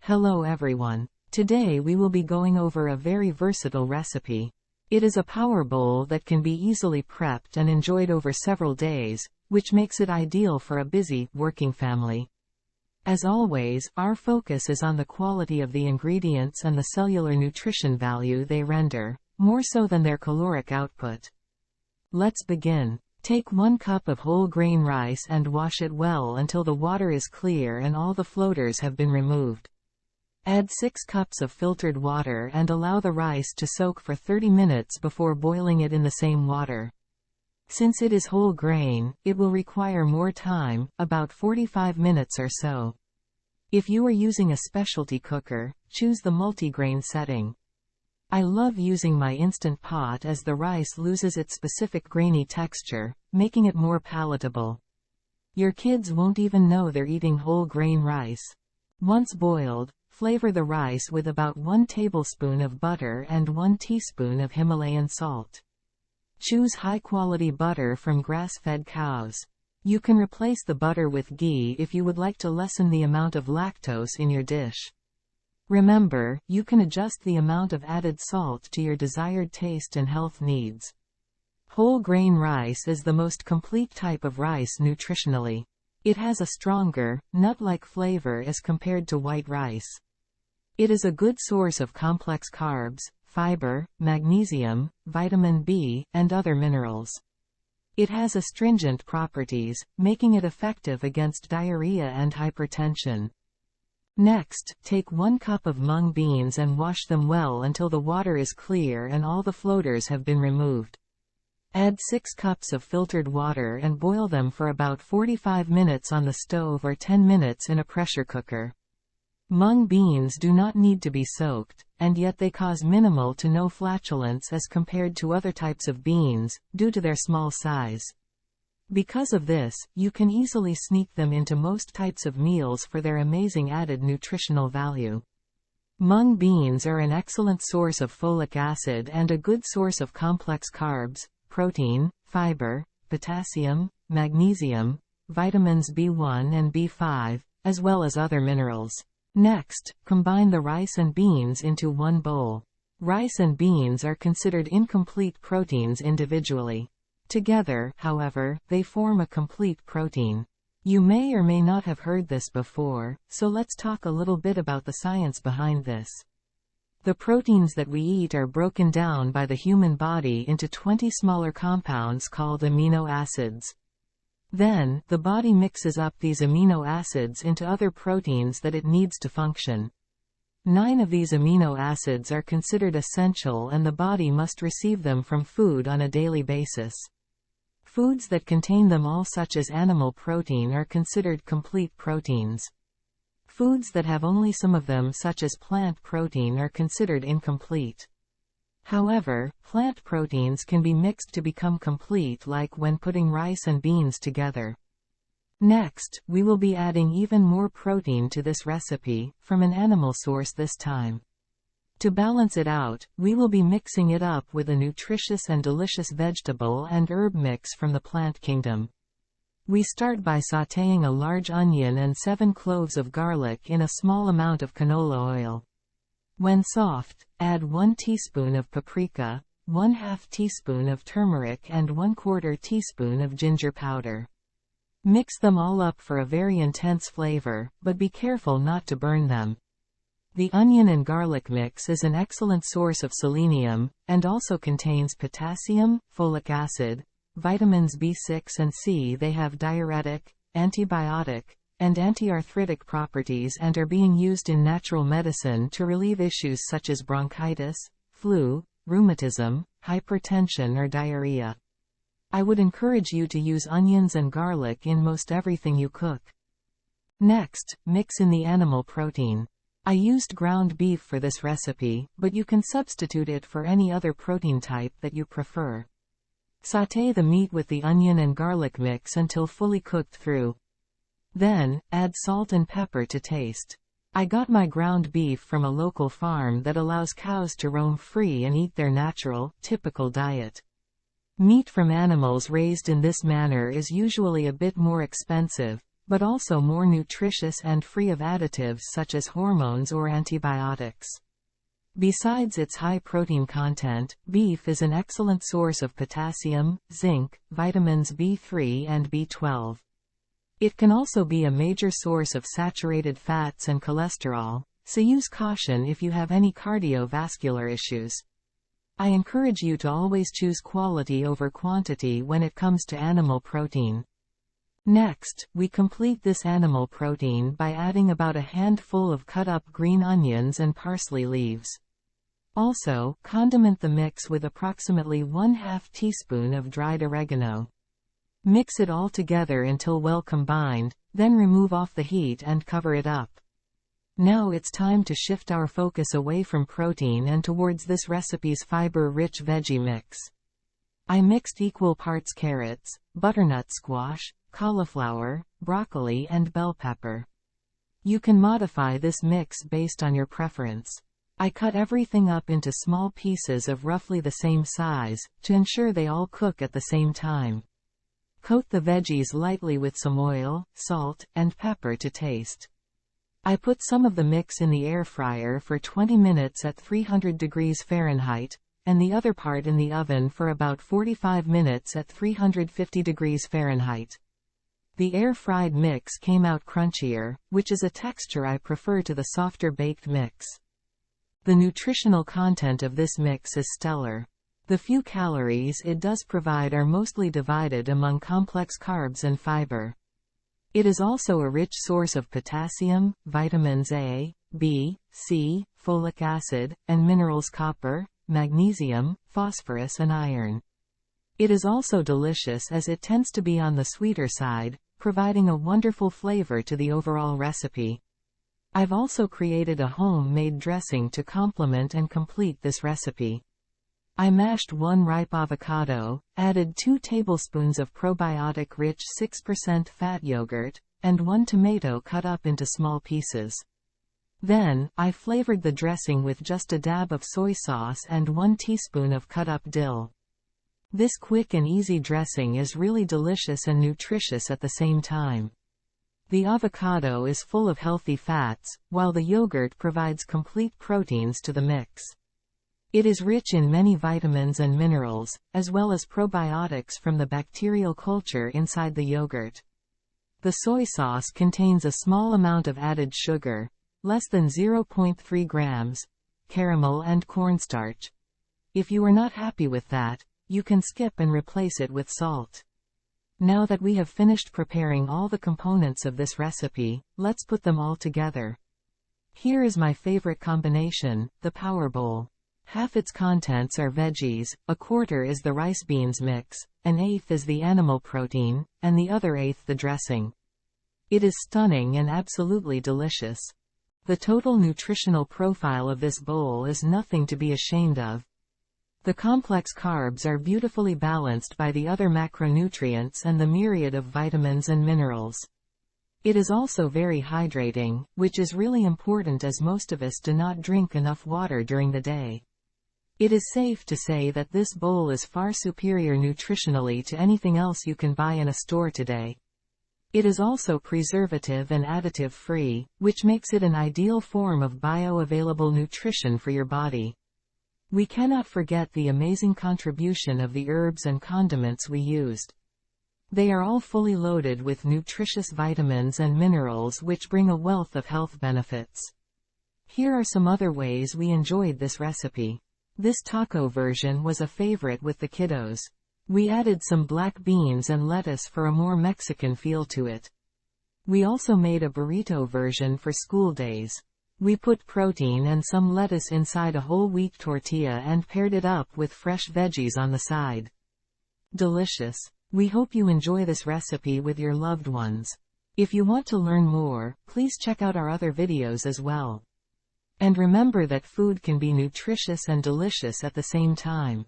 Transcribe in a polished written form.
Hello everyone. Today we will be going over a very versatile recipe. It is a power bowl that can be easily prepped and enjoyed over several days, which makes it ideal for a busy, working family. As always, our focus is on the quality of the ingredients and the cellular nutrition value they render, more so than their caloric output. Let's begin. Take 1 cup of whole grain rice and wash it well until the water is clear and all the floaters have been removed. Add 6 cups of filtered water and allow the rice to soak for 30 minutes before boiling it in the same water. Since it is whole grain, it will require more time, about 45 minutes or so. If you are using a specialty cooker, choose the multigrain setting. I love using my Instant Pot as the rice loses its specific grainy texture, making it more palatable. Your kids won't even know they're eating whole grain rice. Once boiled, flavor the rice with about 1 tablespoon of butter and 1 teaspoon of Himalayan salt. Choose high-quality butter from grass-fed cows. You can replace the butter with ghee if you would like to lessen the amount of lactose in your dish. Remember, you can adjust the amount of added salt to your desired taste and health needs. Whole grain rice is the most complete type of rice nutritionally. It has a stronger, nut-like flavor as compared to white rice. It is a good source of complex carbs, fiber, magnesium, vitamin B, and other minerals. It has astringent properties, making it effective against diarrhea and hypertension. Next, take 1 cup of mung beans and wash them well until the water is clear and all the floaters have been removed. Add 6 cups of filtered water and boil them for about 45 minutes on the stove or 10 minutes in a pressure cooker. Mung beans do not need to be soaked, and yet they cause minimal to no flatulence as compared to other types of beans, due to their small size. Because of this, you can easily sneak them into most types of meals for their amazing added nutritional value. Mung beans are an excellent source of folic acid and a good source of complex carbs, protein, fiber, potassium, magnesium, vitamins B1 and B5, as well as other minerals. Next, combine the rice and beans into one bowl. Rice and beans are considered incomplete proteins individually. Together, however, they form a complete protein. You may or may not have heard this before, so let's talk a little bit about the science behind this. The proteins that we eat are broken down by the human body into 20 smaller compounds called amino acids. Then, the body mixes up these amino acids into other proteins that it needs to function. 9 of these amino acids are considered essential and the body must receive them from food on a daily basis. Foods that contain them all, such as animal protein, are considered complete proteins. Foods that have only some of them, such as plant protein, are considered incomplete. However, plant proteins can be mixed to become complete, like when putting rice and beans together. Next, we will be adding even more protein to this recipe, from an animal source this time. To balance it out, we will be mixing it up with a nutritious and delicious vegetable and herb mix from the plant kingdom. We start by sautéing a large onion and 7 cloves of garlic in a small amount of canola oil. When soft, add 1 teaspoon of paprika, 1/2 teaspoon of turmeric and 1/4 teaspoon of ginger powder. Mix them all up for a very intense flavor, but be careful not to burn them. The onion and garlic mix is an excellent source of selenium, and also contains potassium, folic acid, vitamins B6 and C. They have diuretic, antibiotic, and anti-arthritic properties and are being used in natural medicine to relieve issues such as bronchitis, flu, rheumatism, hypertension or diarrhea. I would encourage you to use onions and garlic in most everything you cook. Next, mix in the animal protein. I used ground beef for this recipe, but you can substitute it for any other protein type that you prefer. Sauté the meat with the onion and garlic mix until fully cooked through. Then, add salt and pepper to taste. I got my ground beef from a local farm that allows cows to roam free and eat their natural, typical diet. Meat from animals raised in this manner is usually a bit more expensive, but also more nutritious and free of additives such as hormones or antibiotics. Besides its high protein content, beef is an excellent source of potassium, zinc, vitamins B3 and B12. It can also be a major source of saturated fats and cholesterol, so use caution if you have any cardiovascular issues. I encourage you to always choose quality over quantity when it comes to animal protein. Next, we complete this animal protein by adding about a handful of cut-up green onions and parsley leaves. Also, condiment the mix with approximately 1/2 teaspoon of dried oregano. Mix it all together until well combined, then remove off the heat and cover it up. Now it's time to shift our focus away from protein and towards this recipe's fiber-rich veggie mix. I mixed equal parts carrots, butternut squash, cauliflower, broccoli and bell pepper. You can modify this mix based on your preference. I cut everything up into small pieces of roughly the same size, to ensure they all cook at the same time. Coat the veggies lightly with some oil, salt, and pepper to taste. I put some of the mix in the air fryer for 20 minutes at 300 degrees Fahrenheit, and the other part in the oven for about 45 minutes at 350 degrees Fahrenheit. The air-fried mix came out crunchier, which is a texture I prefer to the softer baked mix. The nutritional content of this mix is stellar. The few calories it does provide are mostly divided among complex carbs and fiber. It is also a rich source of potassium, vitamins A, B, C, folic acid, and minerals copper, magnesium, phosphorus and iron. It is also delicious as it tends to be on the sweeter side, providing a wonderful flavor to the overall recipe. I've also created a homemade dressing to complement and complete this recipe. I mashed 1 ripe avocado, added 2 tablespoons of probiotic-rich 6% fat yogurt, and 1 tomato cut up into small pieces. Then, I flavored the dressing with just a dab of soy sauce and 1 teaspoon of cut-up dill. This quick and easy dressing is really delicious and nutritious at the same time. The avocado is full of healthy fats, while the yogurt provides complete proteins to the mix. It is rich in many vitamins and minerals, as well as probiotics from the bacterial culture inside the yogurt. The soy sauce contains a small amount of added sugar, less than 0.3 grams, caramel and cornstarch. If you are not happy with that, you can skip and replace it with salt. Now that we have finished preparing all the components of this recipe, let's put them all together. Here is my favorite combination, the power bowl. Half its contents are veggies, a quarter is the rice beans mix, an eighth is the animal protein, and the other eighth the dressing. It is stunning and absolutely delicious. The total nutritional profile of this bowl is nothing to be ashamed of. The complex carbs are beautifully balanced by the other macronutrients and the myriad of vitamins and minerals. It is also very hydrating, which is really important as most of us do not drink enough water during the day. It is safe to say that this bowl is far superior nutritionally to anything else you can buy in a store today. It is also preservative and additive free, which makes it an ideal form of bioavailable nutrition for your body. We cannot forget the amazing contribution of the herbs and condiments we used. They are all fully loaded with nutritious vitamins and minerals which bring a wealth of health benefits. Here are some other ways we enjoyed this recipe. This taco version was a favorite with the kiddos. We added some black beans and lettuce for a more Mexican feel to it. We also made a burrito version for school days. We put protein and some lettuce inside a whole wheat tortilla and paired it up with fresh veggies on the side. Delicious. We hope you enjoy this recipe with your loved ones. If you want to learn more, please check out our other videos as well. And remember that food can be nutritious and delicious at the same time.